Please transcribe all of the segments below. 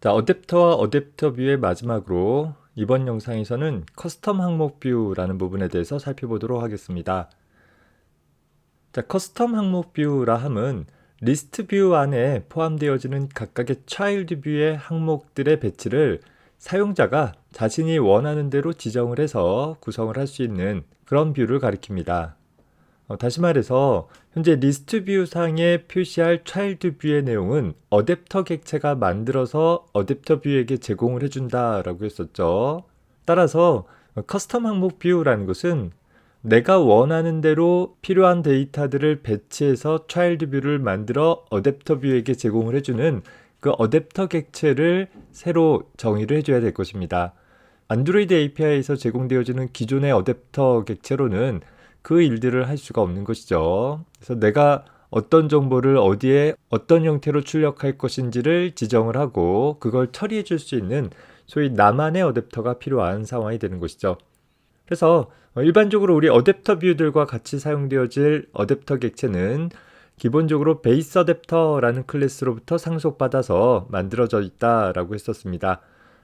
자, 어댑터와 어댑터 뷰의 마지막으로 이번 영상에서는 커스텀 항목 뷰라는 부분에 대해서 살펴보도록 하겠습니다. 자, 커스텀 항목 뷰라 함은 리스트 뷰 안에 포함되어지는 각각의 차일드 뷰의 항목들의 배치를 사용자가 자신이 원하는 대로 지정을 해서 구성을 할 수 있는 그런 뷰를 가리킵니다. 다시 말해서 현재 리스트 뷰 상에 표시할 차일드 뷰의 내용은 어댑터 객체가 만들어서 어댑터 뷰에게 제공을 해준다 라고 했었죠. 따라서 커스텀 항목 뷰라는 것은 내가 원하는 대로 필요한 데이터들을 배치해서 차일드 뷰를 만들어 어댑터 뷰에게 제공을 해주는 그 어댑터 객체를 새로 정의를 해줘야 될 것입니다. 안드로이드 API에서 제공되어지는 기존의 어댑터 객체로는 그 일들을 할 수가 없는 것이죠. 그래서 내가 어떤 정보를 어디에 어떤 형태로 출력할 것인지를 지정을 하고 그걸 처리해 줄 수 있는 소위 나만의 어댑터가 필요한 상황이 되는 것이죠. 그래서 일반적으로 우리 어댑터 뷰들과 같이 사용되어질 어댑터 객체는 기본적으로 베이스 어댑터라는 클래스로부터 상속받아서 만들어져 있다라고 했었습니다.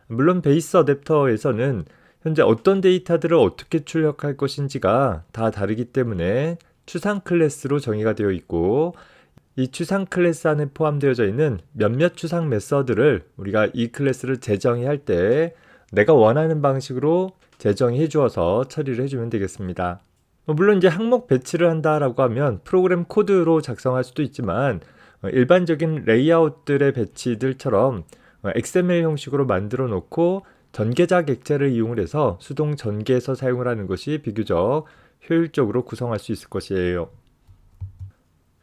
물론 베이스 어댑터에서는 현재 어떤 데이터들을 어떻게 출력할 것인지가 다 다르기 때문에 추상 클래스로 정의가 되어 있고 이 추상 클래스 안에 포함되어져 있는 몇몇 추상 메서드를 우리가 이 클래스를 재정의할 때 내가 원하는 방식으로 재정의해 주어서 처리를 해주면 되겠습니다. 물론 이제 항목 배치를 한다라고 하면 프로그램 코드로 작성할 수도 있지만 일반적인 레이아웃들의 배치들처럼 XML 형식으로 만들어 놓고 전개자 객체를 이용을 해서 수동 전개해서 사용을 하는 것이 비교적 효율적으로 구성할 수 있을 것이에요.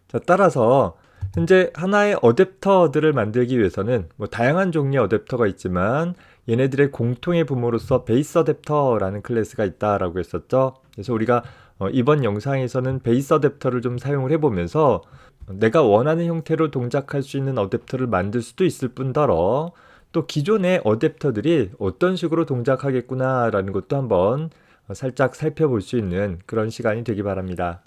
자, 따라서 현재 하나의 어댑터들을 만들기 위해서는 다양한 종류의 어댑터가 있지만 얘네들의 공통의 부모로서 베이스 어댑터라는 클래스가 있다라고 했었죠. 그래서 우리가 이번 영상에서는 베이스 어댑터를 좀 사용을 해보면서 내가 원하는 형태로 동작할 수 있는 어댑터를 만들 수도 있을 뿐더러 또 기존의 어댑터들이 어떤 식으로 동작하겠구나 라는 것도 한번 살짝 살펴볼 수 있는 그런 시간이 되기 바랍니다.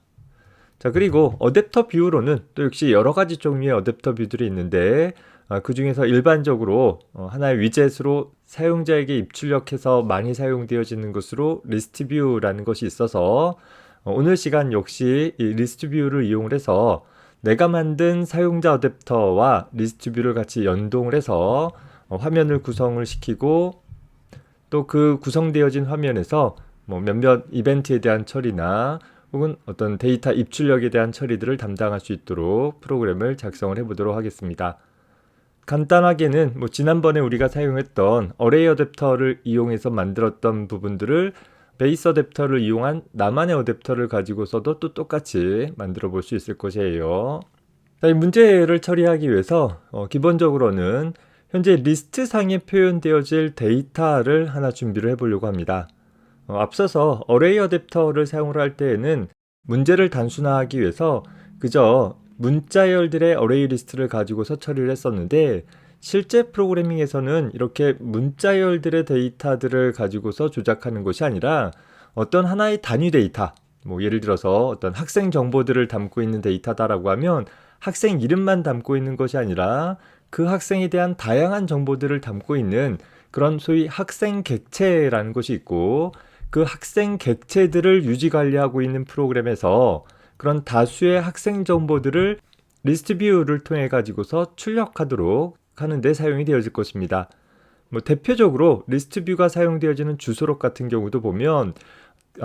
자, 그리고 어댑터 뷰로는 또 역시 여러 가지 종류의 어댑터 뷰들이 있는데 그 중에서 일반적으로 하나의 위젯으로 사용자에게 입출력해서 많이 사용되어지는 것으로 리스트 뷰라는 것이 있어서 오늘 시간 역시 이 리스트 뷰를 이용을 해서 내가 만든 사용자 어댑터와 리스트 뷰를 같이 연동을 해서 화면을 구성을 시키고 또 그 구성되어진 화면에서 몇몇 이벤트에 대한 처리나 혹은 어떤 데이터 입출력에 대한 처리들을 담당할 수 있도록 프로그램을 작성을 해보도록 하겠습니다. 간단하게는 지난번에 우리가 사용했던 어레이 어댑터를 이용해서 만들었던 부분들을 베이스 어댑터를 이용한 나만의 어댑터를 가지고서도 또 똑같이 만들어 볼 수 있을 것이에요. 자, 이 문제를 처리하기 위해서 기본적으로는 현재 리스트 상에 표현되어질 데이터를 하나 준비를 해보려고 합니다. 앞서서 어레이 어댑터를 사용을 할 때에는 문제를 단순화하기 위해서 그저 문자열들의 어레이 리스트를 가지고서 처리를 했었는데 실제 프로그래밍에서는 이렇게 문자열들의 데이터들을 가지고서 조작하는 것이 아니라 어떤 하나의 단위 데이터, 예를 들어서 어떤 학생 정보들을 담고 있는 데이터다라고 하면 학생 이름만 담고 있는 것이 아니라 그 학생에 대한 다양한 정보들을 담고 있는 그런 소위 학생 객체라는 것이 있고 그 학생 객체들을 유지 관리하고 있는 프로그램에서 그런 다수의 학생 정보들을 리스트 뷰를 통해 가지고서 출력하도록 하는 데 사용이 되어질 것입니다. 대표적으로 리스트 뷰가 사용되어지는 주소록 같은 경우도 보면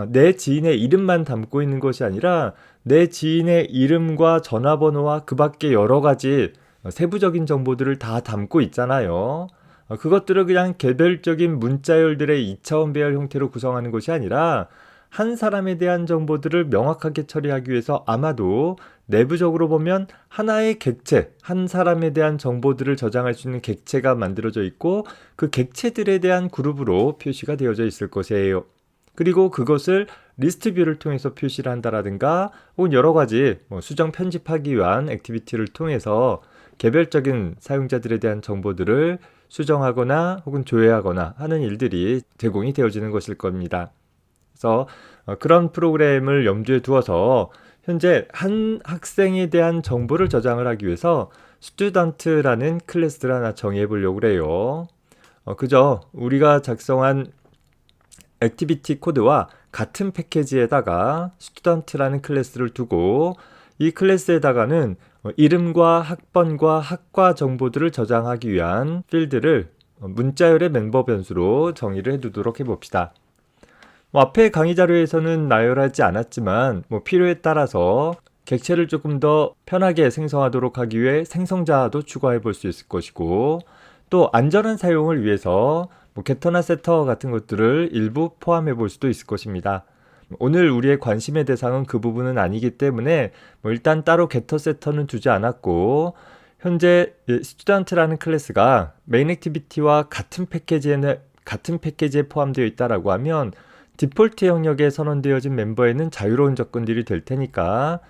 내 지인의 이름만 담고 있는 것이 아니라 내 지인의 이름과 전화번호와 그 밖에 여러 가지 세부적인 정보들을 다 담고 있잖아요. 그것들을 그냥 개별적인 문자열들의 2차원 배열 형태로 구성하는 것이 아니라 한 사람에 대한 정보들을 명확하게 처리하기 위해서 아마도 내부적으로 보면 하나의 객체, 한 사람에 대한 정보들을 저장할 수 있는 객체가 만들어져 있고 그 객체들에 대한 그룹으로 표시가 되어져 있을 것이에요. 그리고 그것을 리스트 뷰를 통해서 표시를 한다라든가 혹은 여러 가지 수정 편집하기 위한 액티비티를 통해서 개별적인 사용자들에 대한 정보들을 수정하거나 혹은 조회하거나 하는 일들이 제공이 되어지는 것일 겁니다. 그래서 그런 프로그램을 염두에 두어서 현재 한 학생에 대한 정보를 저장을 하기 위해서 student라는 클래스를 하나 정의해 보려고 그래요. 그저 우리가 작성한 액티비티 코드와 같은 패키지에다가 student라는 클래스를 두고 이 클래스에다가는 이름과 학번과 학과 정보들을 저장하기 위한 필드를 문자열의 멤버 변수로 정의를 해두도록 해봅시다. 앞에 강의 자료에서는 나열하지 않았지만 필요에 따라서 객체를 조금 더 편하게 생성하도록 하기 위해 생성자도 추가해 볼 수 있을 것이고, 또 안전한 사용을 위해서 게터나 세터 같은 것들을 일부 포함해 볼 수도 있을 것입니다. 오늘 우리의 관심의 대상은 그 부분은 아니기 때문에 일단 따로 게터 세터는 두지 않았고, 현재 student라는 클래스가 메인 액티비티와 같은 패키지에 포함되어 있다라고 하면 디폴트 영역에 선언되어진 멤버에는 자유로운 접근들이 될 테니까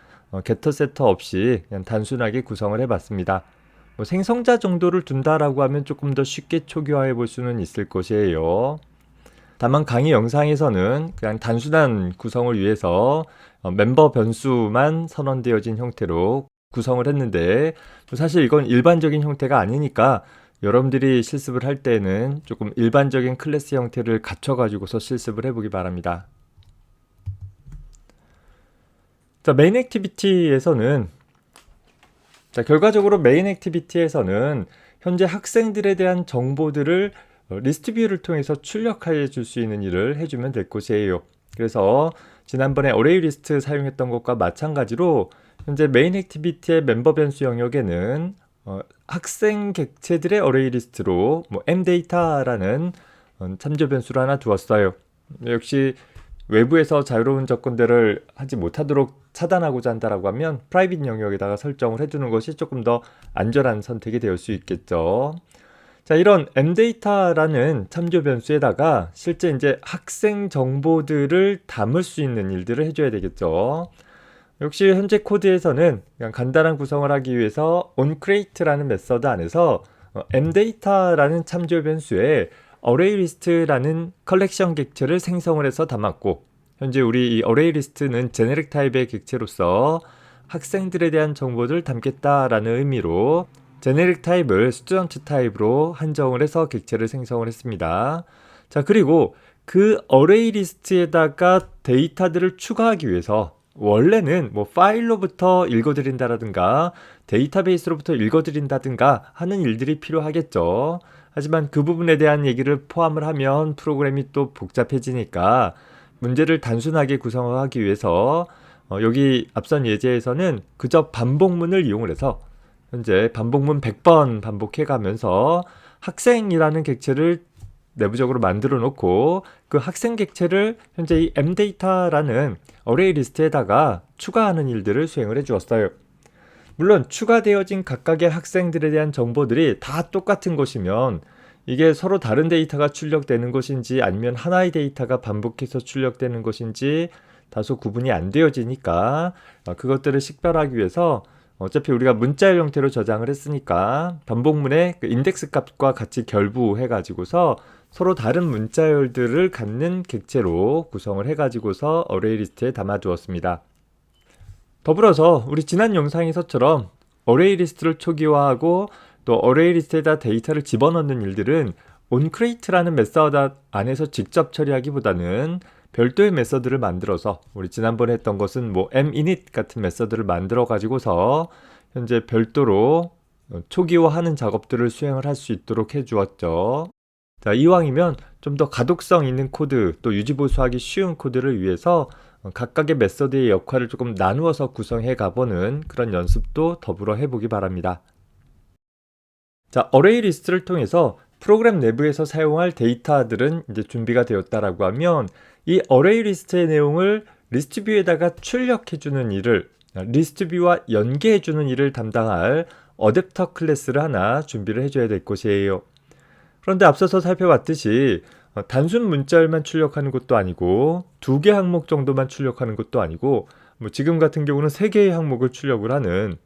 게터 세터 없이 그냥 단순하게 구성을 해봤습니다. 생성자 정도를 둔다라고 하면 조금 더 쉽게 초기화해 볼 수는 있을 것이에요. 다만 강의 영상에서는 그냥 단순한 구성을 위해서 멤버 변수만 선언되어진 형태로 구성을 했는데, 사실 이건 일반적인 형태가 아니니까 여러분들이 실습을 할 때는 조금 일반적인 클래스 형태를 갖춰가지고서 실습을 해보기 바랍니다. 자, 메인 액티비티에서는 결과적으로 메인 액티비티에서는 현재 학생들에 대한 정보들을 리스트 뷰를 통해서 출력해 줄 수 있는 일을 해주면 될 것이에요. 그래서 지난번에 어레이 리스트 사용했던 것과 마찬가지로 현재 메인 액티비티의 멤버 변수 영역에는 학생 객체들의 어레이 리스트로 mdata라는 참조 변수를 하나 두었어요. 역시 외부에서 자유로운 접근들을 하지 못하도록 차단하고자 한다라고 하면 프라이빗 영역에다가 설정을 해두는 것이 조금 더 안전한 선택이 될 수 있겠죠. 자, 이런 mdata라는 참조 변수에다가 실제 이제 학생 정보들을 담을 수 있는 일들을 해줘야 되겠죠. 역시 현재 코드에서는 그냥 간단한 구성을 하기 위해서 onCreate라는 메서드 안에서 mdata라는 참조 변수에 ArrayList라는 컬렉션 객체를 생성을 해서 담았고, 현재 우리 이 ArrayList는 제네릭 타입의 객체로서 학생들에 대한 정보를 담겠다라는 의미로 제네릭 타입을 student 타입으로 한정을 해서 객체를 생성을 했습니다. 자, 그리고 그 ArrayList에다가 데이터들을 추가하기 위해서 원래는 파일로부터 읽어드린다라든가 데이터베이스로부터 읽어드린다든가 하는 일들이 필요하겠죠. 하지만 그 부분에 대한 얘기를 포함을 하면 프로그램이 또 복잡해지니까 문제를 단순하게 구성하기 위해서 여기 앞선 예제에서는 그저 반복문을 이용을 해서 현재 반복문 100번 반복해 가면서 학생이라는 객체를 내부적으로 만들어 놓고 그 학생 객체를 현재 이 mdata라는 어레이 리스트에다가 추가하는 일들을 수행을 해 주었어요. 물론 추가되어진 각각의 학생들에 대한 정보들이 다 똑같은 것이면 이게 서로 다른 데이터가 출력되는 것인지 아니면 하나의 데이터가 반복해서 출력되는 것인지 다소 구분이 안 되어지니까 그것들을 식별하기 위해서 어차피 우리가 문자열 형태로 저장을 했으니까 반복문의 그 인덱스 값과 같이 결부해 가지고서 서로 다른 문자열들을 갖는 객체로 구성을 해 가지고서 어레이 리스트에 담아 두었습니다. 더불어서 우리 지난 영상에서처럼 어레이 리스트를 초기화하고 또 어레이 리스트에다 데이터를 집어넣는 일들은 onCreate라는 메서드 안에서 직접 처리하기보다는 별도의 메서드를 만들어서 우리 지난번에 했던 것은 minit 같은 메서드를 만들어 가지고서 현재 별도로 초기화하는 작업들을 수행을 할 수 있도록 해 주었죠. 자, 이왕이면 좀 더 가독성 있는 코드, 또 유지보수하기 쉬운 코드를 위해서 각각의 메서드의 역할을 조금 나누어서 구성해 가보는 그런 연습도 더불어 해보기 바랍니다. 자, 어레이 리스트를 통해서 프로그램 내부에서 사용할 데이터들은 이제 준비가 되었다라고 하면 이 어레이 리스트의 내용을 리스트 뷰에다가 출력해주는 일을, 리스트 뷰와 연계해주는 일을 담당할 어댑터 클래스를 하나 준비를 해줘야 될 것이에요. 그런데 앞서서 살펴봤듯이 단순 문자열만 출력하는 것도 아니고 2개 항목 정도만 출력하는 것도 아니고 지금 같은 경우는 3개의 항목을 출력을 하는,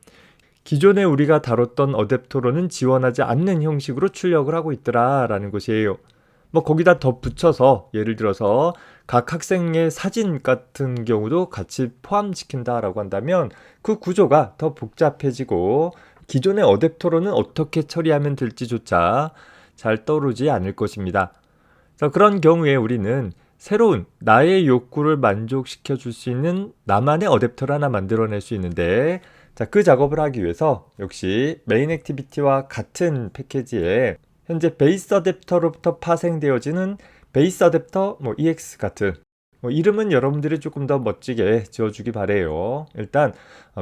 기존에 우리가 다뤘던 어댑터로는 지원하지 않는 형식으로 출력을 하고 있더라라는 것이에요. 거기다 더 붙여서 예를 들어서 각 학생의 사진 같은 경우도 같이 포함시킨다라고 한다면 그 구조가 더 복잡해지고 기존의 어댑터로는 어떻게 처리하면 될지조차 잘 떠오르지 않을 것입니다. 그런 경우에 우리는 새로운 나의 욕구를 만족시켜 줄 수 있는 나만의 어댑터를 하나 만들어낼 수 있는데, 그 작업을 하기 위해서 역시 메인 액티비티와 같은 패키지에 현재 베이스 어댑터로부터 파생되어지는 베이스 어댑터 EX 같은 이름은 여러분들이 조금 더 멋지게 지어주기 바래요. 일단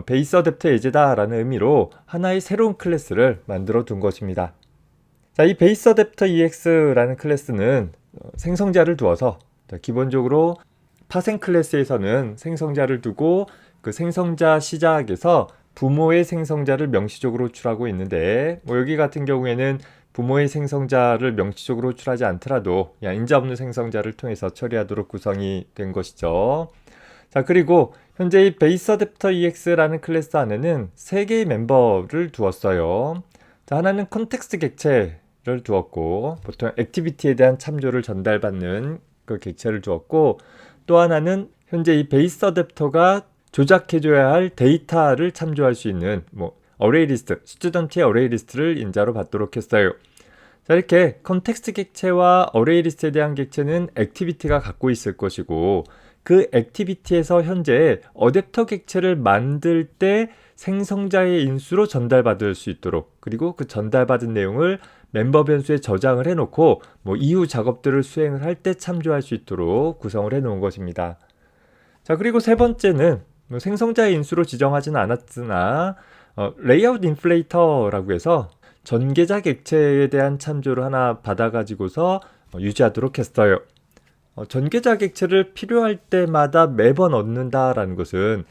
베이스 어댑터 예제다 라는 의미로 하나의 새로운 클래스를 만들어 둔 것입니다. 이 베이스 어댑터 EX라는 클래스는 생성자를 두어서 기본적으로 파생 클래스에서는 생성자를 두고 그 생성자 시작에서 부모의 생성자를 명시적으로 호출하고 있는데, 여기 같은 경우에는 부모의 생성자를 명시적으로 호출하지 않더라도 인자 없는 생성자를 통해서 처리하도록 구성이 된 것이죠. 그리고 현재 이 베이스 어댑터 EX라는 클래스 안에는 3개의 멤버를 두었어요. 하나는 컨텍스트 객체를 두었고, 보통 액티비티에 대한 참조를 전달받는 그 객체를 두었고, 또 하나는 현재 이 베이스 어댑터가 조작해줘야 할 데이터를 참조할 수 있는 어레이 리스트, 스튜던트의 어레이 리스트를 인자로 받도록 했어요. 이렇게 컨텍스트 객체와 어레이 리스트에 대한 객체는 액티비티가 갖고 있을 것이고, 그 액티비티에서 현재 어댑터 객체를 만들 때 생성자의 인수로 전달받을 수 있도록, 그리고 그 전달받은 내용을 멤버 변수에 저장을 해놓고 이후 작업들을 수행을 할 때 참조할 수 있도록 구성을 해놓은 것입니다. 그리고 세 번째는 생성자의 인수로 지정하지는 않았으나 레이아웃 인플레이터라고 해서 전계자 객체에 대한 참조를 하나 받아가지고서 유지하도록 했어요. 전계자 객체를 필요할 때마다 매번 얻는다라는 것은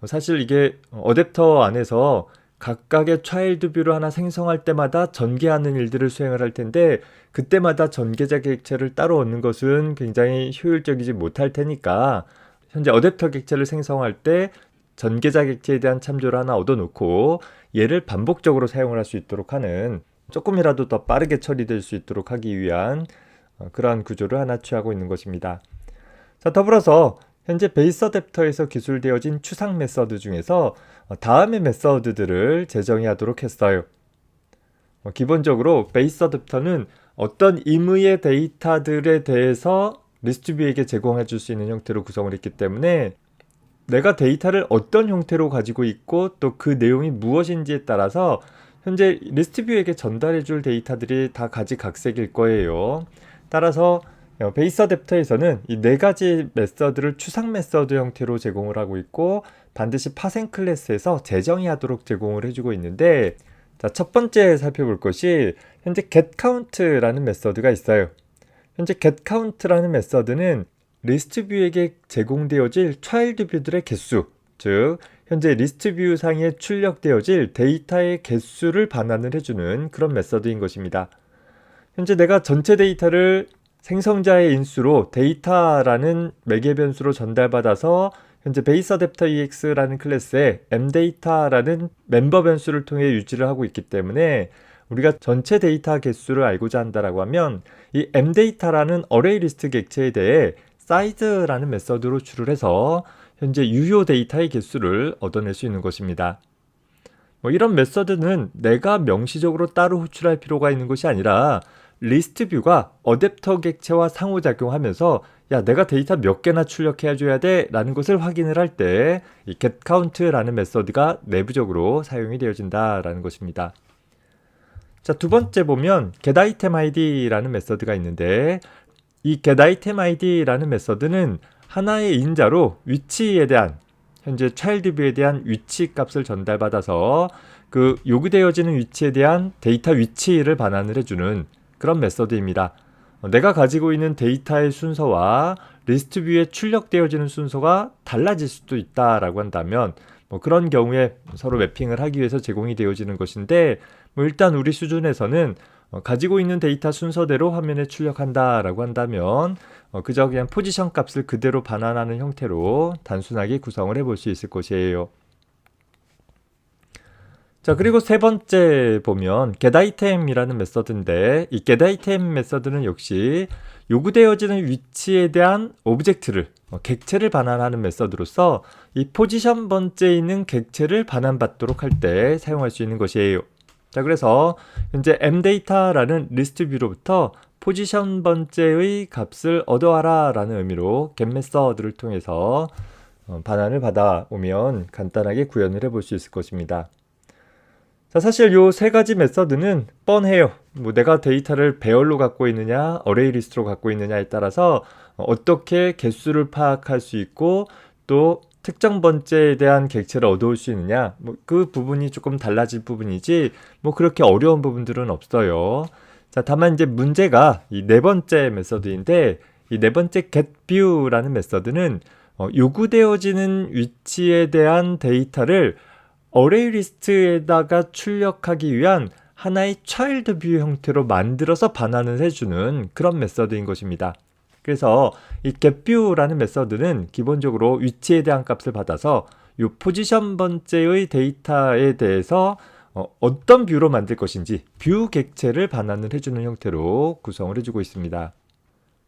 사실 이게 어댑터 안에서 각각의 차일드 뷰를 하나 생성할 때마다 전개하는 일들을 수행을 할 텐데, 그때마다 전계자 객체를 따로 얻는 것은 굉장히 효율적이지 못할 테니까 현재 어댑터 객체를 생성할 때 전계자 객체에 대한 참조를 하나 얻어놓고 얘를 반복적으로 사용을 할 수 있도록 하는, 조금이라도 더 빠르게 처리될 수 있도록 하기 위한 그러한 구조를 하나 취하고 있는 것입니다. 더불어서 현재 베이스 어댑터에서 기술되어진 추상 메서드 중에서 다음의 메서드들을 재정의 하도록 했어요. 기본적으로 베이스 어댑터는 어떤 임의의 데이터들에 대해서 리스트 뷰에게 제공해 줄 수 있는 형태로 구성을 했기 때문에 내가 데이터를 어떤 형태로 가지고 있고 또 그 내용이 무엇인지에 따라서 현재 리스트 뷰에게 전달해 줄 데이터들이 다 가지각색일 거예요. 따라서 베이스 어댑터에서는 이 4가지 메서드를 추상 메서드 형태로 제공을 하고 있고, 반드시 파생 클래스에서 재정의 하도록 제공을 해주고 있는데, 첫 번째 살펴볼 것이 현재 getCount라는 메서드가 있어요. 현재 getCount라는 메서드는 리스트 뷰에게 제공되어질 차일드 뷰들의 개수, 즉 현재 리스트 뷰 상에 출력되어질 데이터의 개수를 반환을 해주는 그런 메서드인 것입니다. 현재 내가 전체 데이터를 생성자의 인수로 데이터라는 매개 변수로 전달받아서 현재 베이스 어댑터 EX라는 클래스에 mData라는 멤버 변수를 통해 유지를 하고 있기 때문에 우리가 전체 데이터 개수를 알고자 한다라고 하면 이 mData라는 어레이 리스트 객체에 대해 size라는 메서드로 추를 해서 현재 유효 데이터의 개수를 얻어낼 수 있는 것입니다. 이런 메서드는 내가 명시적으로 따로 호출할 필요가 있는 것이 아니라 리스트 뷰가 어댑터 객체와 상호작용하면서 내가 데이터 몇 개나 출력해 줘야 돼 라는 것을 확인을 할 때 이 getCount라는 메서드가 내부적으로 사용이 되어진다라는 것입니다. 두 번째 보면 getItemID라는 메서드가 있는데, 이 getItemID라는 메서드는 하나의 인자로 위치에 대한, 현재 차일드 뷰에 대한 위치 값을 전달받아서 그 요구되어지는 위치에 대한 데이터 위치를 반환을 해주는 그런 메서드입니다. 내가 가지고 있는 데이터의 순서와 리스트 뷰에 출력되어지는 순서가 달라질 수도 있다라고 한다면 그런 경우에 서로 매핑을 하기 위해서 제공이 되어지는 것인데, 일단 우리 수준에서는 가지고 있는 데이터 순서대로 화면에 출력한다라고 한다면 그저 그냥 포지션 값을 그대로 반환하는 형태로 단순하게 구성을 해볼 수 있을 것이에요. 그리고 세 번째 보면 getItem이라는 메서드인데, 이 getItem 메서드는 역시 요구되어지는 위치에 대한 오브젝트를 객체를 반환하는 메서드로서 이 포지션 번째에 있는 객체를 반환받도록 할 때 사용할 수 있는 것이에요. 자, 그래서 현재 mData라는 리스트 뷰로부터 포지션 번째의 값을 얻어와라 라는 의미로 get 메서드를 통해서 반환을 받아오면 간단하게 구현을 해볼 수 있을 것입니다. 자, 사실 요 세 가지 메서드는 뻔해요. 뭐 내가 데이터를 배열로 갖고 있느냐, 어레이 리스트로 갖고 있느냐에 따라서 어떻게 개수를 파악할 수 있고 또 특정 번째에 대한 객체를 얻어올 수 있느냐, 뭐 그 부분이 조금 달라질 부분이지 뭐 그렇게 어려운 부분들은 없어요. 자, 다만 이제 문제가 이 네 번째 메서드인데 이 네 번째 getView라는 메서드는 요구되어지는 위치에 대한 데이터를 어레이 리스트에다가 출력하기 위한 하나의 차일드 뷰 형태로 만들어서 반환을 해주는 그런 메서드인 것입니다. 그래서 이 getView라는 메서드는 기본적으로 위치에 대한 값을 받아서 이 포지션 번째의 데이터에 대해서 어떤 뷰로 만들 것인지 뷰 객체를 반환을 해주는 형태로 구성을 해주고 있습니다.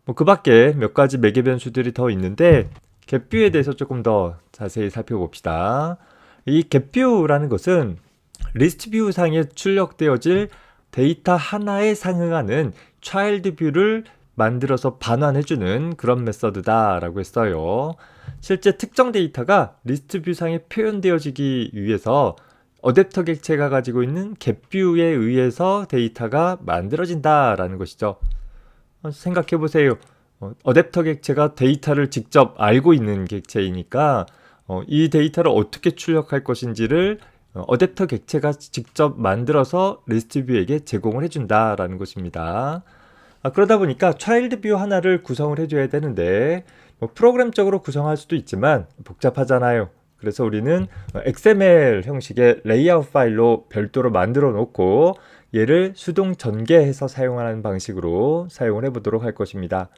뭐 그 밖에 몇 가지 매개 변수들이 더 있는데 getView에 대해서 조금 더 자세히 살펴봅시다. 이 getView라는 것은 리스트 뷰 상에 출력되어질 데이터 하나에 상응하는 차일드 뷰를 만들어서 반환해주는 그런 메서드다라고 했어요. 실제 특정 데이터가 리스트 뷰 상에 표현되어지기 위해서 어댑터 객체가 가지고 있는 getView에 의해서 데이터가 만들어진다라는 것이죠. 생각해보세요. 어댑터 객체가 데이터를 직접 알고 있는 객체이니까 이 데이터를 어떻게 출력할 것인지를 어댑터 객체가 직접 만들어서 리스트 뷰에게 제공을 해준다라는 것입니다. 그러다 보니까 차일드 뷰 하나를 구성을 해줘야 되는데 뭐 프로그램적으로 구성할 수도 있지만 복잡하잖아요. 그래서 우리는 XML 형식의 레이아웃 파일로 별도로 만들어 놓고 얘를 수동 전개해서 사용하는 방식으로 사용을 해보도록 할 것입니다.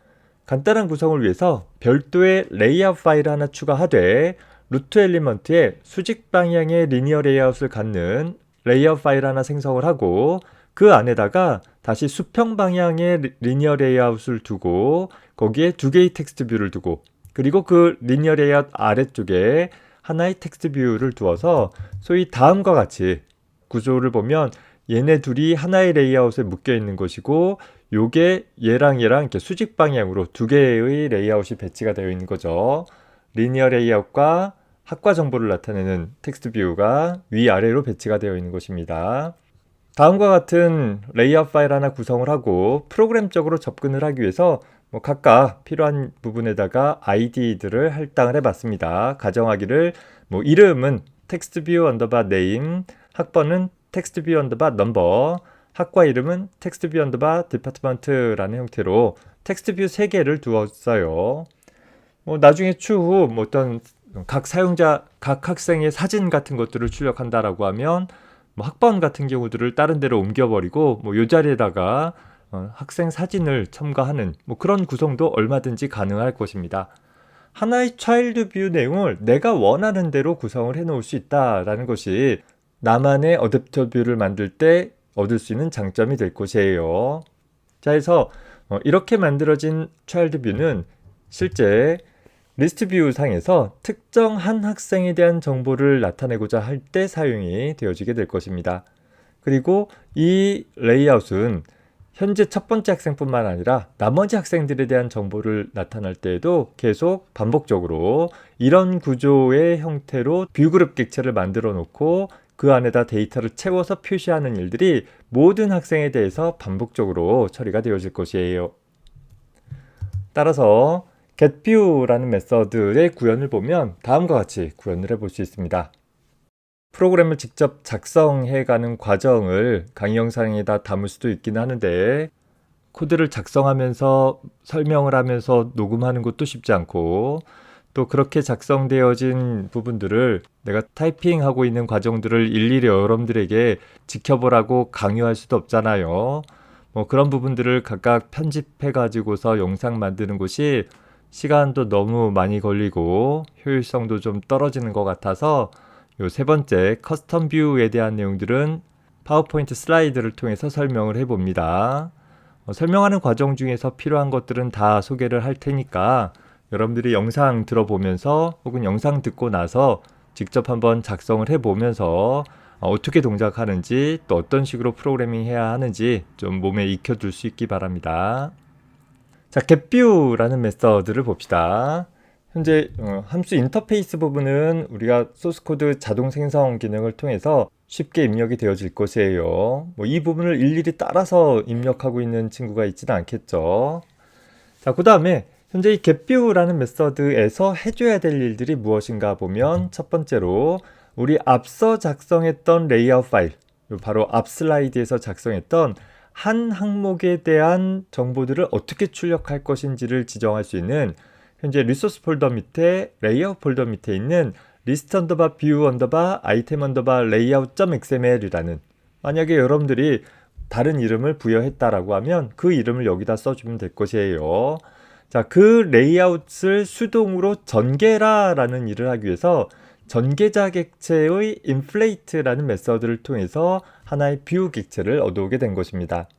간단한 구성을 위해서 별도의 레이아웃 파일 하나 추가하되 루트 엘리먼트에 수직 방향의 리니어 레이아웃을 갖는 레이아웃 파일 하나 생성을 하고 그 안에다가 다시 수평 방향의 리니어 레이아웃을 두고 거기에 두 개의 텍스트 뷰를 두고 그리고 그 리니어 레이아웃 아래쪽에 하나의 텍스트 뷰를 두어서 소위 다음과 같이 구조를 보면 얘네 둘이 하나의 레이아웃에 묶여 있는 것이고 요게 얘랑 이렇게 수직 방향으로 두 개의 레이아웃이 배치가 되어 있는 거죠. 리니어 레이아웃과 학과 정보를 나타내는 텍스트 뷰가 위아래로 배치가 되어 있는 것입니다. 다음과 같은 레이아웃 파일 하나 구성을 하고 프로그램적으로 접근을 하기 위해서 각각 필요한 부분에다가 id들을 할당을 해봤습니다. 가정하기를 이름은 텍스트뷰 언더바 네임, 학번은 텍스트뷰 언더바 넘버, 학과 이름은 텍스트뷰 언더바 디파트먼트라는 형태로 텍스트뷰 3개를 두었어요. 나중에 추후 어떤 각 사용자, 각 학생의 사진 같은 것들을 출력한다라고 하면 학번 같은 경우들을 다른 데로 옮겨버리고 이 자리에다가 학생 사진을 첨가하는 그런 구성도 얼마든지 가능할 것입니다. 하나의 차일드 뷰 내용을 내가 원하는 대로 구성을 해놓을 수 있다라는 것이 나만의 어댑터 뷰를 만들 때 얻을 수 있는 장점이 될 것이에요. 자, 해서 이렇게 만들어진 차일드 뷰는 실제 리스트 뷰 상에서 특정 한 학생에 대한 정보를 나타내고자 할 때 사용이 되어지게 될 것입니다. 그리고 이 레이아웃은 현재 첫 번째 학생뿐만 아니라 나머지 학생들에 대한 정보를 나타낼 때에도 계속 반복적으로 이런 구조의 형태로 뷰 그룹 객체를 만들어 놓고 그 안에다 데이터를 채워서 표시하는 일들이 모든 학생에 대해서 반복적으로 처리가 되어질 것이에요. 따라서 getView라는 메서드의 구현을 보면 다음과 같이 구현을 해볼 수 있습니다. 프로그램을 직접 작성해가는 과정을 강의 영상에다 담을 수도 있긴 하는데 코드를 작성하면서 설명을 하면서 녹음하는 것도 쉽지 않고 또 그렇게 작성되어진 부분들을 내가 타이핑하고 있는 과정들을 일일이 여러분들에게 지켜보라고 강요할 수도 없잖아요. 그런 부분들을 각각 편집해 가지고서 영상 만드는 것이 시간도 너무 많이 걸리고 효율성도 좀 떨어지는 것 같아서 요 세 번째 커스텀 뷰에 대한 내용들은 파워포인트 슬라이드를 통해서 설명을 해봅니다. 설명하는 과정 중에서 필요한 것들은 다 소개를 할 테니까 여러분들이 영상 들어보면서 혹은 영상 듣고 나서 직접 한번 작성을 해보면서 어떻게 동작하는지 또 어떤 식으로 프로그래밍 해야 하는지 좀 몸에 익혀둘 수 있기 바랍니다. 자, getView라는 메서드를 봅시다. 현재 함수 인터페이스 부분은 우리가 소스코드 자동 생성 기능을 통해서 쉽게 입력이 되어질 것이에요. 이 부분을 일일이 따라서 입력하고 있는 친구가 있지는 않겠죠. 자, 그 다음에 현재 이 getView라는 메서드에서 해줘야 될 일들이 무엇인가 보면 첫 번째로 우리 앞서 작성했던 레이아웃 파일, 바로 앞 슬라이드에서 작성했던 한 항목에 대한 정보들을 어떻게 출력할 것인지를 지정할 수 있는 현재 리소스 폴더 밑에 레이아웃 폴더 밑에 있는 리스트 언더바 뷰 언더바 아이템 언더바 레이아웃.xml이라는, 만약에 여러분들이 다른 이름을 부여했다라고 하면 그 이름을 여기다 써주면 될 것이에요. 자, 그 레이아웃을 수동으로 전개라라는 일을 하기 위해서 전개자 객체의 inflate라는 메서드를 통해서 하나의 뷰 객체를 얻어오게 된 것입니다.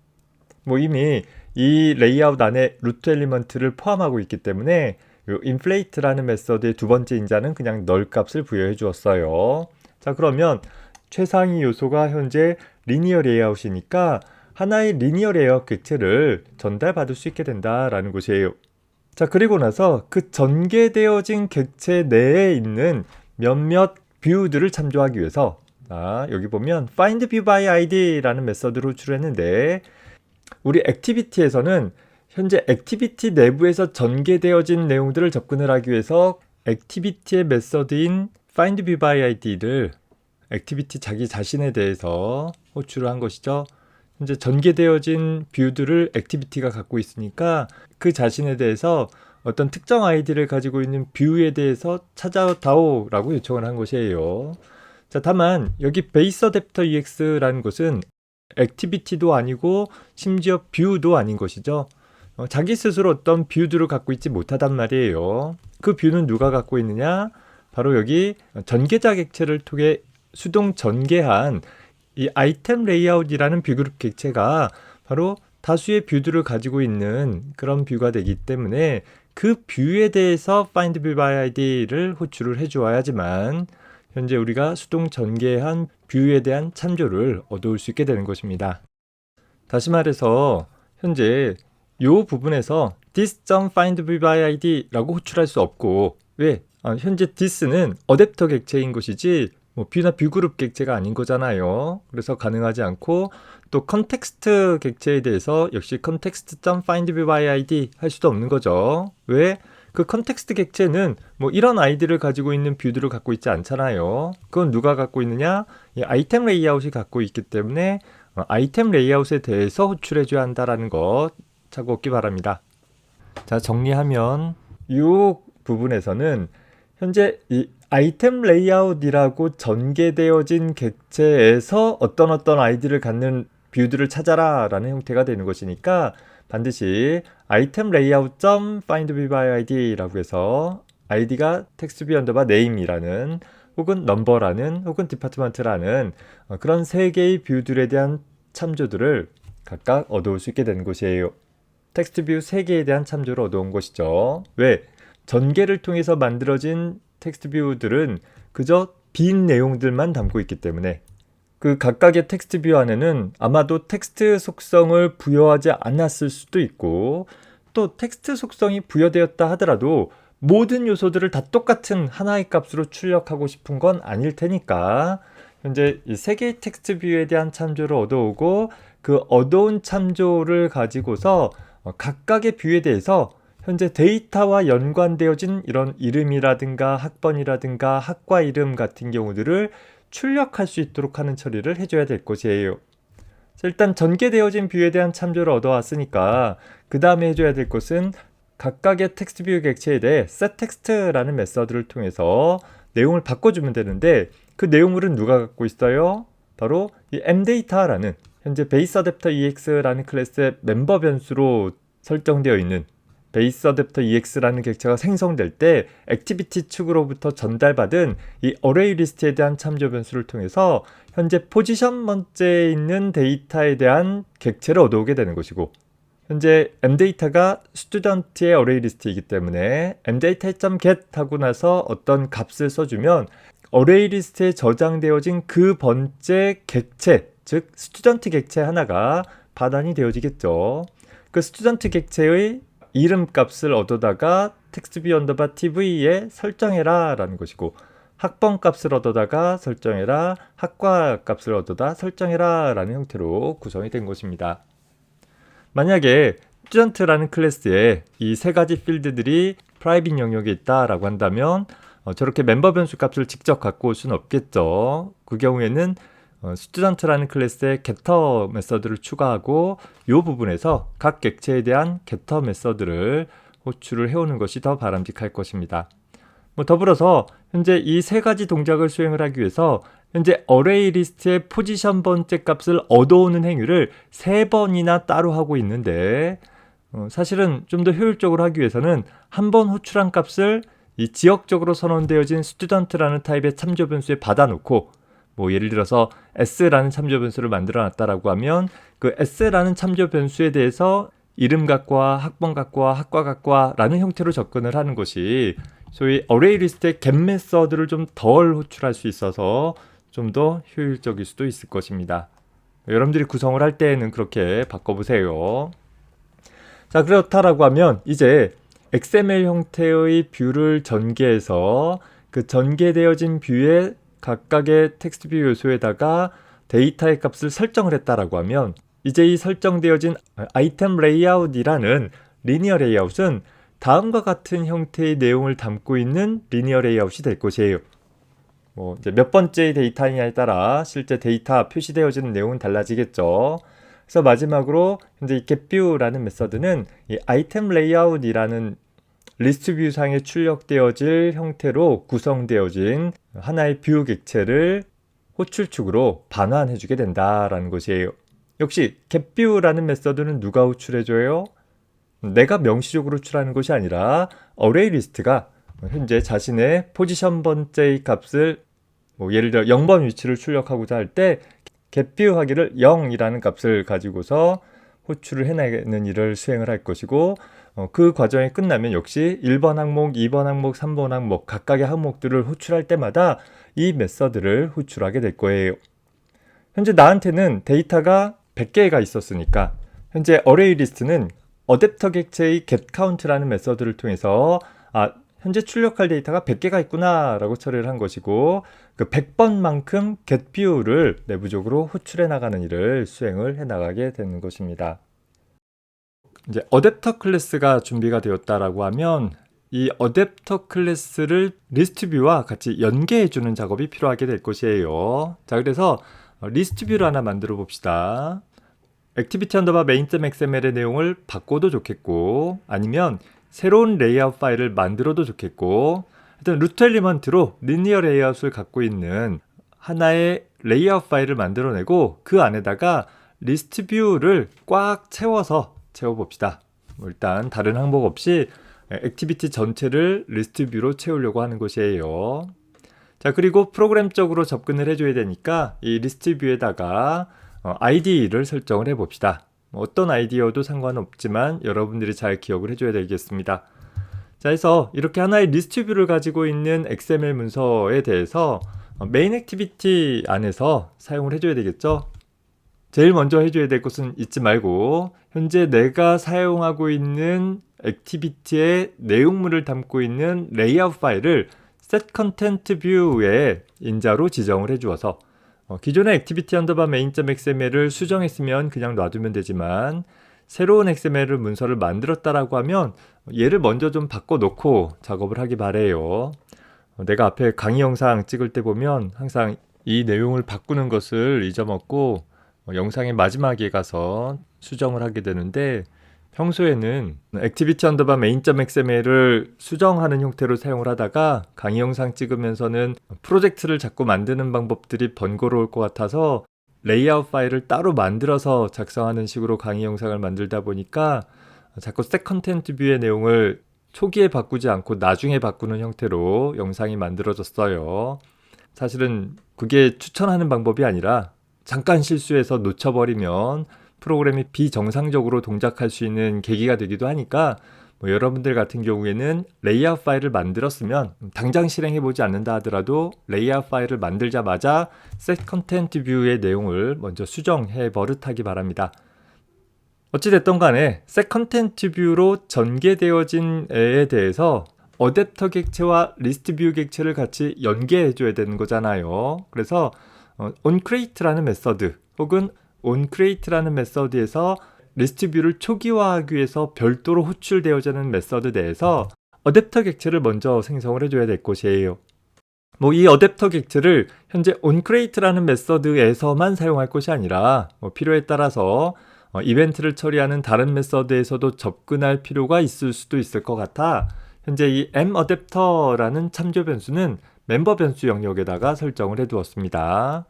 이미 이 레이아웃 안에 루트 엘리먼트를 포함하고 있기 때문에 이 inflate라는 메서드의 두 번째 인자는 그냥 널 값을 부여해 주었어요. 자, 그러면 최상위 요소가 현재 리니어 레이아웃이니까 하나의 리니어 레이아웃 객체를 전달받을 수 있게 된다라는 것이에요. 자, 그리고 나서 그 전개되어진 객체 내에 있는 몇몇 뷰들을 참조하기 위해서 여기 보면 find view by id라는 메서드로 호출했는데, 우리 액티비티에서는 현재 액티비티 내부에서 전개되어진 내용들을 접근을 하기 위해서 액티비티의 메서드인 find view by id를 액티비티 자기 자신에 대해서 호출을 한 것이죠. 현재 전개되어진 뷰들을 액티비티가 갖고 있으니까 그 자신에 대해서 어떤 특정 아이디를 가지고 있는 뷰에 대해서 찾아다오라고 요청을 한 것이에요. 자, 다만 여기 베이스 어댑터 ex라는 것은 액티비티도 아니고 심지어 뷰도 아닌 것이죠. 자기 스스로 어떤 뷰들을 갖고 있지 못하단 말이에요. 그 뷰는 누가 갖고 있느냐? 바로 여기 전개자 객체를 통해 수동 전개한 이 아이템 레이아웃이라는 뷰그룹 객체가 바로 다수의 뷰들을 가지고 있는 그런 뷰가 되기 때문에 그 뷰에 대해서 find view by id를 호출을 해주어야지만 현재 우리가 수동 전개한 뷰에 대한 참조를 얻어올 수 있게 되는 것입니다. 다시 말해서 현재 이 부분에서 this.find view by id라고 호출할 수 없고, 왜? 현재 this는 어댑터 객체인 것이지 뷰나 뷰그룹 객체가 아닌 거잖아요. 그래서 가능하지 않고, 또 컨텍스트 객체에 대해서 역시 context.find view by id 할 수도 없는 거죠. 왜? 그 컨텍스트 객체는 이런 아이디를 가지고 있는 뷰들을 갖고 있지 않잖아요. 그건 누가 갖고 있느냐? 이 아이템 레이아웃이 갖고 있기 때문에 아이템 레이아웃에 대해서 호출해줘야 한다는 거 차고 없기 바랍니다. 자, 정리하면 이 부분에서는 현재 이 아이템 레이아웃이라고 전개되어진 객체에서 어떤 아이디를 갖는 뷰들을 찾아라 라는 형태가 되는 것이니까 반드시 아이템 레이아웃.find view by id라고 해서 id가 텍스트 언더바 name이라는 혹은 number라는 혹은 department라는 그런 세 개의 뷰들에 대한 참조들을 각각 얻어올 수 있게 되는 것이에요. 텍스트 뷰 3개에 대한 참조를 얻어온 것이죠. 왜? 전개를 통해서 만들어진 텍스트 뷰들은 그저 빈 내용들만 담고 있기 때문에 그 각각의 텍스트 뷰 안에는 아마도 텍스트 속성을 부여하지 않았을 수도 있고, 또 텍스트 속성이 부여되었다 하더라도 모든 요소들을 다 똑같은 하나의 값으로 출력하고 싶은 건 아닐 테니까 현재 이 3개의 텍스트 뷰에 대한 참조를 얻어오고, 그 얻어온 참조를 가지고서 각각의 뷰에 대해서 현재 데이터와 연관되어진 이런 이름이라든가 학번이라든가 학과 이름 같은 경우들을 출력할 수 있도록 하는 처리를 해줘야 될 것이에요. 일단 전개되어진 뷰에 대한 참조를 얻어왔으니까 그 다음에 해줘야 될 것은 각각의 텍스트 뷰 객체에 대해 setText라는 메서드를 통해서 내용을 바꿔주면 되는데, 그 내용물은 누가 갖고 있어요? 바로 이 mdata라는 현재 베이스 어댑터 ex라는 클래스의 멤버 변수로 설정되어 있는 베이스 어댑터 ex라는 객체가 생성될 때 액티비티 측으로부터 전달받은 이 어레이 리스트에 대한 참조 변수를 통해서 현재 포지션 번째에 있는 데이터에 대한 객체를 얻어오게 되는 것이고, 현재 mdata가 student의 어레이 리스트이기 때문에 mdata.get 하고 나서 어떤 값을 써주면 어레이 리스트에 저장되어진 그 번째 객체, 즉 student 객체 하나가 반환이 되어지겠죠. 그 student 객체의 이름 값을 얻어다가 textView underbar tv에 설정해라 라는 것이고, 학번 값을 얻어다가 설정해라, 학과 값을 얻어다 설정해라 라는 형태로 구성이 된 것입니다. 만약에 student라는 클래스에 이 세 가지 필드들이 프라이빗 영역에 있다라고 한다면 저렇게 멤버 변수 값을 직접 갖고 올 수는 없겠죠. 그 경우에는 student라는 클래스에 getter 메서드를 추가하고 이 부분에서 각 객체에 대한 getter 메서드를 호출을 해오는 것이 더 바람직할 것입니다. 더불어서 현재 이 세 가지 동작을 수행을 하기 위해서 현재 어레이 리스트의 포지션 번째 값을 얻어오는 행위를 3번이나 따로 하고 있는데 사실은 좀 더 효율적으로 하기 위해서는 한 번 호출한 값을 이 지역적으로 선언되어진 student라는 타입의 참조 변수에 받아놓고 예를 들어서 s라는 참조 변수를 만들어 놨다라고 하면 그 s라는 참조 변수에 대해서 이름 갖고와 학번 갖고와 학과 갖고와 라는 형태로 접근을 하는 것이 소위 어레이 리스트의 get 메서드를 좀 덜 호출할 수 있어서 좀 더 효율적일 수도 있을 것입니다. 여러분들이 구성을 할 때에는 그렇게 바꿔보세요. 자, 그렇다라고 하면 이제 XML 형태의 뷰를 전개해서 그 전개되어진 뷰의 각각의 텍스트 뷰 요소에다가 데이터의 값을 설정을 했다라고 하면 이제 이 설정되어진 아이템 레이아웃이라는 리니어 레이아웃은 다음과 같은 형태의 내용을 담고 있는 리니어 레이아웃이 될 것이에요. 이제 몇 번째 데이터냐에 따라 실제 데이터 표시되어지는 내용은 달라지겠죠. 그래서 마지막으로 현재 이 getView라는 메서드는 이 아이템 레이아웃이라는 리스트 뷰 상에 출력되어질 형태로 구성되어진 하나의 뷰 객체를 호출축으로 반환해주게 된다라는 것이에요. 역시 getView라는 메서드는 누가 호출해줘요? 내가 명시적으로 호출하는 것이 아니라 어레이 리스트가 현재 자신의 포지션 번째의 값을 예를 들어 0번 위치를 출력하고자 할 때 getView 하기를 0이라는 값을 가지고서 호출을 해내는 일을 수행을 할 것이고 그 과정이 끝나면 역시 1번 항목, 2번 항목, 3번 항목 각각의 항목들을 호출할 때마다 이 메서드를 호출하게 될 거예요. 현재 나한테는 데이터가 100개가 있었으니까 현재 어레이 리스트는 어댑터 객체의 getCount라는 메서드를 통해서 현재 출력할 데이터가 100개가 있구나 라고 처리를 한 것이고 그 100번만큼 getView를 내부적으로 호출해 나가는 일을 수행을 해 나가게 되는 것입니다. 이제 어댑터 클래스가 준비가 되었다라고 하면 이 어댑터 클래스를 리스트 뷰와 같이 연계해 주는 작업이 필요하게 될 것이에요. 자, 그래서 리스트 뷰를 하나 만들어 봅시다. 액티비티 언더바 main.xml의 내용을 바꿔도 좋겠고 아니면 새로운 레이아웃 파일을 만들어도 좋겠고 하여튼 루트 엘리먼트로 리니어 레이아웃을 갖고 있는 하나의 레이아웃 파일을 만들어내고 그 안에다가 리스트 뷰를 꽉 채워봅시다. 일단 다른 항목 없이 액티비티 전체를 리스트 뷰로 채우려고 하는 것이에요. 자, 그리고 프로그램적으로 접근을 해줘야 되니까 이 리스트 뷰에다가 ID를 설정을 해봅시다. 어떤 아이디어도 상관없지만 여러분들이 잘 기억을 해줘야 되겠습니다. 자, 해서 이렇게 하나의 리스트 뷰를 가지고 있는 XML 문서에 대해서 메인 액티비티 안에서 사용을 해줘야 되겠죠. 제일 먼저 해줘야 될 것은 잊지 말고 현재 내가 사용하고 있는 액티비티의 내용물을 담고 있는 레이아웃 파일을 setContentView의 인자로 지정을 해주어서 기존의 액티비티 언더바 main.xml을 수정했으면 그냥 놔두면 되지만 새로운 XML 문서를 만들었다라고 하면 얘를 먼저 좀 바꿔놓고 작업을 하기 바래요. 내가 앞에 강의 영상 찍을 때 보면 항상 이 내용을 바꾸는 것을 잊어먹고 영상의 마지막에 가서 수정을 하게 되는데 평소에는 액티비티 언더바 main.xml을 수정하는 형태로 사용을 하다가 강의 영상 찍으면서는 프로젝트를 자꾸 만드는 방법들이 번거로울 것 같아서 레이아웃 파일을 따로 만들어서 작성하는 식으로 강의 영상을 만들다 보니까 자꾸 setContentView의 내용을 초기에 바꾸지 않고 나중에 바꾸는 형태로 영상이 만들어졌어요. 사실은 그게 추천하는 방법이 아니라 잠깐 실수해서 놓쳐버리면 프로그램이 비정상적으로 동작할 수 있는 계기가 되기도 하니까 여러분들 같은 경우에는 레이아웃 파일을 만들었으면 당장 실행해보지 않는다 하더라도 레이아웃 파일을 만들자마자 set content view의 내용을 먼저 수정해 버릇하기 바랍니다. 어찌됐든 간에 set content view로 전개되어진 애에 대해서 어댑터 객체와 리스트 뷰 객체를 같이 연계해 줘야 되는 거잖아요. 그래서 onCreate라는 메서드 혹은 onCreate라는 메서드에서 리스트 뷰를 초기화하기 위해서 별도로 호출되어지는 메서드 내에서 어댑터 객체를 먼저 생성을 해줘야 될 것이에요. 이 어댑터 객체를 현재 onCreate라는 메서드에서만 사용할 것이 아니라 필요에 따라서 이벤트를 처리하는 다른 메서드에서도 접근할 필요가 있을 수도 있을 것 같아 현재 이 mAdapter라는 참조 변수는 멤버 변수 영역에다가 설정을 해두었습니다.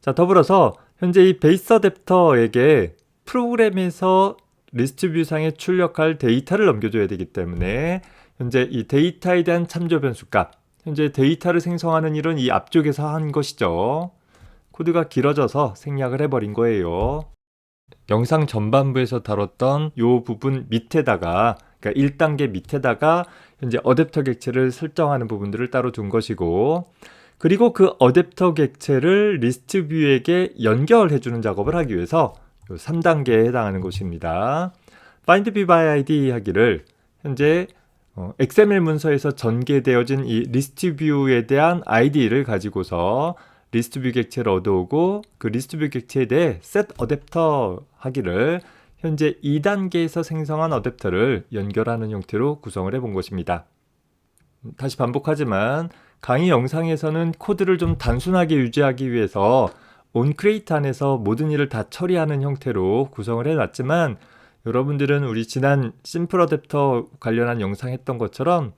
자, 더불어서 현재 이 베이스 어댑터에게 프로그램에서 리스트 뷰상에 출력할 데이터를 넘겨줘야 되기 때문에 현재 이 데이터에 대한 참조 변수 값, 현재 데이터를 생성하는 일은 이 앞쪽에서 한 것이죠. 코드가 길어져서 생략을 해버린 거예요. 영상 전반부에서 다뤘던 이 부분 밑에다가, 그러니까 1단계 밑에다가 현재 어댑터 객체를 설정하는 부분들을 따로 둔 것이고, 그리고 그 어댑터 객체를 리스트 뷰에게 연결해주는 작업을 하기 위해서 3단계에 해당하는 것입니다. find view by id 하기를 현재 XML 문서에서 전개되어진 이 리스트 뷰에 대한 id를 가지고서 리스트 뷰 객체를 얻어오고 그 리스트 뷰 객체에 대해 set 어댑터 하기를 현재 2단계에서 생성한 어댑터를 연결하는 형태로 구성을 해본 것입니다. 다시 반복하지만 강의 영상에서는 코드를 좀 단순하게 유지하기 위해서 onCreate 안에서 모든 일을 다 처리하는 형태로 구성을 해놨지만 여러분들은 우리 지난 심플 어댑터 관련한 영상 했던 것처럼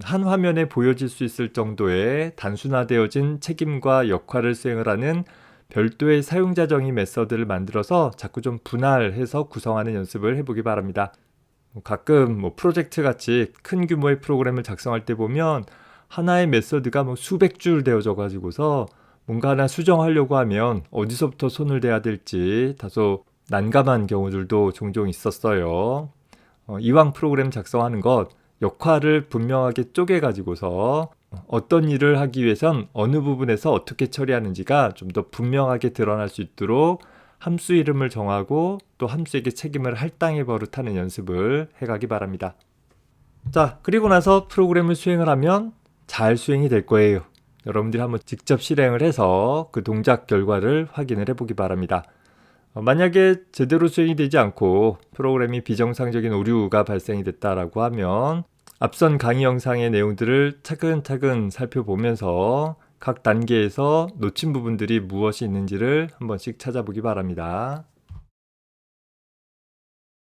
한 화면에 보여질 수 있을 정도의 단순화되어진 책임과 역할을 수행을 하는 별도의 사용자 정의 메서드를 만들어서 자꾸 좀 분할해서 구성하는 연습을 해보기 바랍니다. 가끔 프로젝트 같이 큰 규모의 프로그램을 작성할 때 보면 하나의 메서드가 수백 줄 되어져 가지고서 뭔가 하나 수정하려고 하면 어디서부터 손을 대야 될지 다소 난감한 경우들도 종종 있었어요. 이왕 프로그램 작성하는 것 역할을 분명하게 쪼개 가지고서 어떤 일을 하기 위해선 어느 부분에서 어떻게 처리하는지가 좀 더 분명하게 드러날 수 있도록 함수 이름을 정하고 또 함수에게 책임을 할당해 버릇하는 연습을 해가기 바랍니다. 자, 그리고 나서 프로그램을 수행을 하면 잘 수행이 될 거예요. 여러분들이 한번 직접 실행을 해서 그 동작 결과를 확인을 해보기 바랍니다. 만약에 제대로 수행이 되지 않고 프로그램이 비정상적인 오류가 발생이 됐다라고 하면 앞선 강의 영상의 내용들을 차근차근 살펴보면서 각 단계에서 놓친 부분들이 무엇이 있는지를 한 번씩 찾아보기 바랍니다.